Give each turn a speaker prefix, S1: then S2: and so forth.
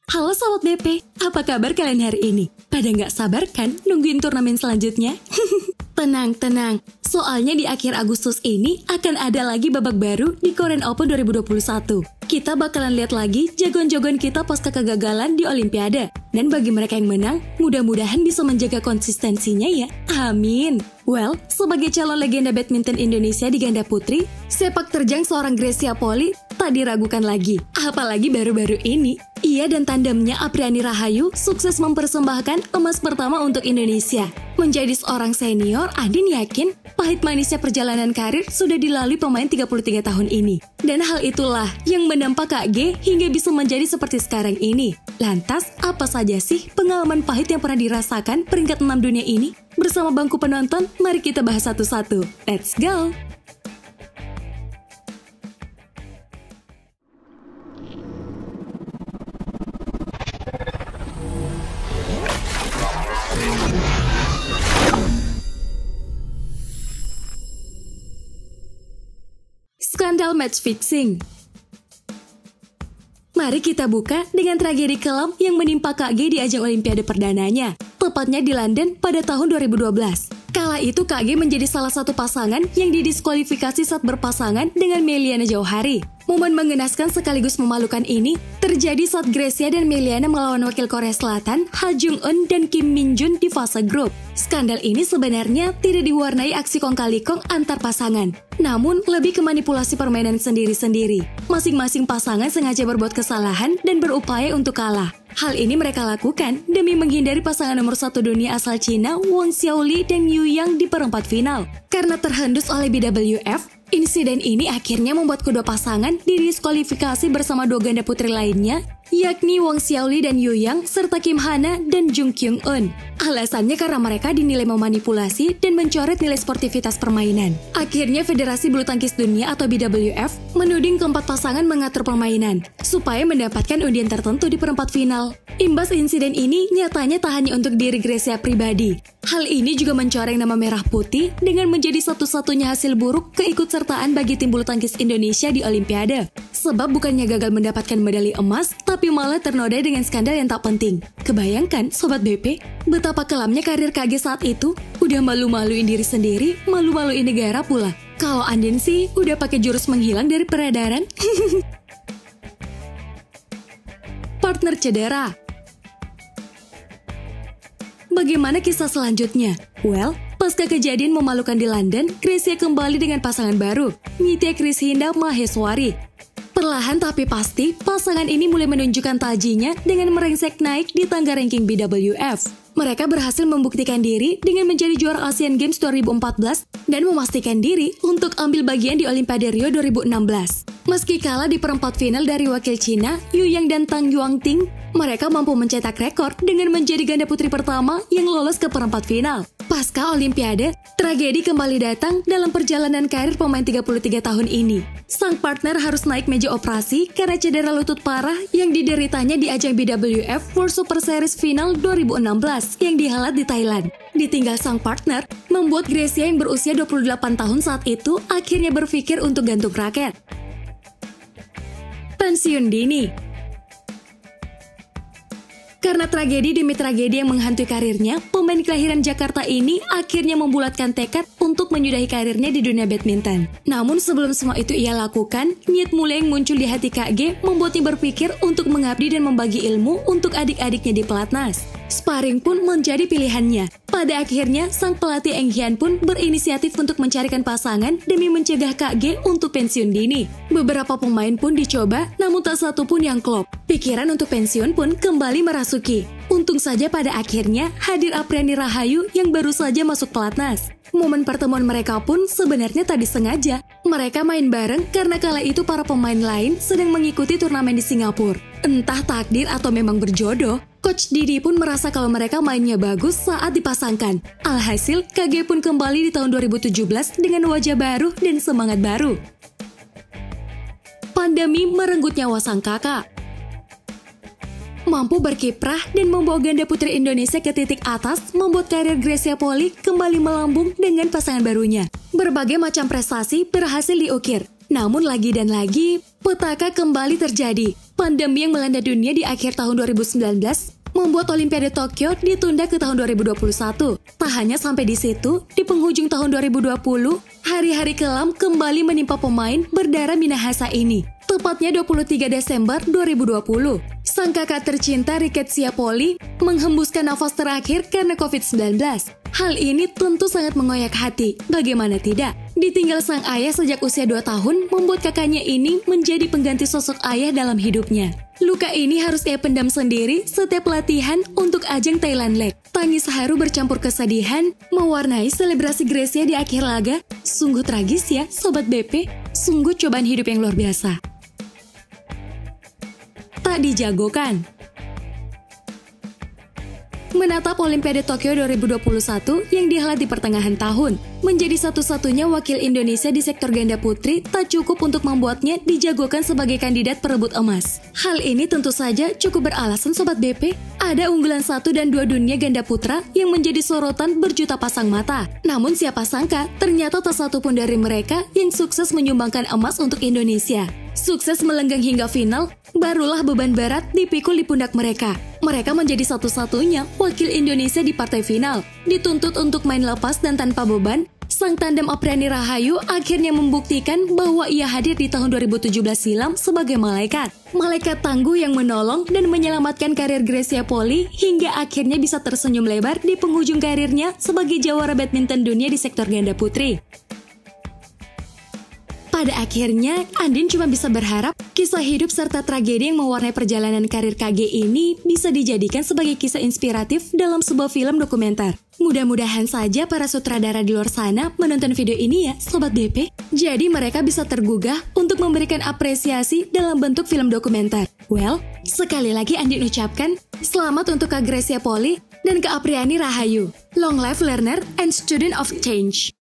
S1: Halo Sobat BP, apa kabar kalian hari ini? Pada nggak sabar kan nungguin turnamen selanjutnya? Tenang, soalnya di akhir Agustus ini akan ada lagi babak baru di Korean Open 2021. Kita bakalan lihat lagi jagoan-jagoan kita pasca kegagalan di Olimpiade. Dan bagi mereka yang menang, mudah-mudahan bisa menjaga konsistensinya ya. Amin. Well, sebagai calon legenda badminton Indonesia di ganda putri, sepak terjang seorang Grecia Poli tak diragukan lagi. Apalagi baru-baru ini, ia dan tandemnya Apriani Rahayu sukses mempersembahkan emas pertama untuk Indonesia. Menjadi seorang senior, Adin yakin pahit manisnya perjalanan karir sudah dilalui pemain 33 tahun ini. Dan hal itulah yang menempa Kak G hingga bisa menjadi seperti sekarang ini. Lantas, apa saja sih pengalaman pahit yang pernah dirasakan peringkat 6 dunia ini? Bersama bangku penonton, mari kita bahas satu-satu. Let's go! Skandal match fixing. Mari kita buka dengan tragedi kelam yang menimpa Kak G di ajang Olimpiade perdananya, tepatnya di London pada tahun 2012. Kala itu Kak G menjadi salah satu pasangan yang didiskualifikasi saat berpasangan dengan Meliana Jauhari. Momen mengenaskan sekaligus memalukan ini terjadi saat Grecia dan Meliana melawan wakil Korea Selatan, Ha Jung-eun dan Kim Min-jun di fase grup. Skandal ini sebenarnya tidak diwarnai aksi kong-kali-kong antar pasangan, namun lebih ke manipulasi permainan sendiri-sendiri. Masing-masing pasangan sengaja berbuat kesalahan dan berupaya untuk kalah. Hal ini mereka lakukan demi menghindari pasangan nomor 1 dunia asal Cina Wang Xiaoli dan Yu Yang di perempat final. Karena terhendus oleh BWF, insiden ini akhirnya membuat kedua pasangan didiskualifikasi bersama dua ganda putri lainnya, yakni Wang Xiaoli dan Yu Yang serta Kim Hana dan Jung Kyung-eun. Alasannya karena mereka dinilai memanipulasi dan mencoret nilai sportivitas permainan. Akhirnya Federasi Bulu Tangkis Dunia atau BWF menuding keempat pasangan mengatur permainan supaya mendapatkan undian tertentu di perempat final. Imbas insiden ini nyatanya tak hanya untuk diri Grecia pribadi. Hal ini juga mencoreng nama merah putih dengan menjadi satu-satunya hasil buruk keikutsertaan bagi tim bulu tangkis Indonesia di Olimpiade. Sebab bukannya gagal mendapatkan medali emas, tapi malah ternodai dengan skandal yang tak penting. Kebayangkan, Sobat BP, betapa kelamnya karir KG saat itu? Udah malu-maluin diri sendiri, malu-maluin negara pula. Kalau Andin sih, udah pakai jurus menghilang dari peredaran. Partner cedera. Bagaimana kisah selanjutnya? Well, pasca kejadian memalukan di London, Grecia kembali dengan pasangan baru, Nitya Krishinda Maheswari. Perlahan tapi pasti, pasangan ini mulai menunjukkan tajinya dengan merengsek naik di tangga ranking BWF. Mereka berhasil membuktikan diri dengan menjadi juara Asian Games 2014 dan memastikan diri untuk ambil bagian di Olimpiade Rio 2016. Meski kalah di perempat final dari wakil Cina, Yu Yang dan Tang Yuanting, mereka mampu mencetak rekor dengan menjadi ganda putri pertama yang lolos ke perempat final. Pasca Olimpiade, tragedi kembali datang dalam perjalanan karir pemain 33 tahun ini. Sang partner harus naik meja operasi karena cedera lutut parah yang dideritanya di ajang BWF World Super Series Final 2016 yang dihelat di Thailand. Ditinggal sang partner, membuat Grecia yang berusia 28 tahun saat itu akhirnya berpikir untuk gantung raket. Pensiun dini. Karena tragedi demi tragedi yang menghantui karirnya, pemain kelahiran Jakarta ini akhirnya membulatkan tekad untuk menyudahi karirnya di dunia badminton. Namun sebelum semua itu ia lakukan, niat mulia yang muncul di hati Kak G membuatnya berpikir untuk mengabdi dan membagi ilmu untuk adik-adiknya di pelatnas. Sparring pun menjadi pilihannya. Pada akhirnya, sang pelatih Eng Hian pun berinisiatif untuk mencarikan pasangan demi mencegah Kak G untuk pensiun dini. Beberapa pemain pun dicoba, namun tak satu pun yang klop. Pikiran untuk pensiun pun kembali merasuki. Untung saja pada akhirnya hadir Apriani Rahayu yang baru saja masuk pelatnas. Momen pertemuan mereka pun sebenarnya tak disengaja. Mereka main bareng karena kala itu para pemain lain sedang mengikuti turnamen di Singapura. Entah takdir atau memang berjodoh, Coach Didi pun merasa kalau mereka mainnya bagus saat dipasangkan. Alhasil, KG pun kembali di tahun 2017 dengan wajah baru dan semangat baru. Pandemi merenggut nyawa sang kakak. Mampu berkiprah dan membawa ganda putri Indonesia ke titik atas membuat karir Grecia Poli kembali melambung dengan pasangan barunya. Berbagai macam prestasi berhasil diukir. Namun lagi dan lagi, petaka kembali terjadi. Pandemi yang melanda dunia di akhir tahun 2019 membuat Olimpiade Tokyo ditunda ke tahun 2021. Tak hanya sampai di situ, di penghujung tahun 2020, hari-hari kelam kembali menimpa pemain berdarah Minahasa ini. Tepatnya 23 Desember 2020, sang kakak tercinta Ricketsia Poli menghembuskan nafas terakhir karena COVID-19. Hal ini tentu sangat mengoyak hati, bagaimana tidak? Ditinggal sang ayah sejak usia 2 tahun membuat kakaknya ini menjadi pengganti sosok ayah dalam hidupnya. Luka ini harus ia pendam sendiri setiap latihan untuk ajang Thailand Leg. Tangis haru bercampur kesedihan mewarnai selebrasi Grecia di akhir laga. Sungguh tragis ya, Sobat BP. Sungguh cobaan hidup yang luar biasa. Tak dijagokan. Menatap Olimpiade Tokyo 2021 yang dihelat di pertengahan tahun, menjadi satu-satunya wakil Indonesia di sektor ganda putri tak cukup untuk membuatnya dijagokan sebagai kandidat perebut emas. Hal ini tentu saja cukup beralasan Sobat BP. Ada unggulan 1 dan 2 dunia ganda putra yang menjadi sorotan berjuta pasang mata. Namun siapa sangka, ternyata tak satu pun dari mereka yang sukses menyumbangkan emas untuk Indonesia. Sukses melenggang hingga final, barulah beban berat dipikul di pundak mereka. Mereka menjadi satu-satunya wakil Indonesia di partai final. Dituntut untuk main lepas dan tanpa beban, sang tandem Apriani Rahayu akhirnya membuktikan bahwa ia hadir di tahun 2017 silam sebagai malaikat. Malaikat tangguh yang menolong dan menyelamatkan karir Grecia Poli hingga akhirnya bisa tersenyum lebar di penghujung karirnya sebagai jawara badminton dunia di sektor ganda putri. Pada akhirnya, Andin cuma bisa berharap kisah hidup serta tragedi yang mewarnai perjalanan karir KG ini bisa dijadikan sebagai kisah inspiratif dalam sebuah film dokumenter. Mudah-mudahan saja para sutradara di luar sana menonton video ini ya, Sobat BP. Jadi mereka bisa tergugah untuk memberikan apresiasi dalam bentuk film dokumenter. Well, sekali lagi Andin ucapkan selamat untuk Kak Grecia Poli dan Kak Apriani Rahayu. Long life learner and student of change.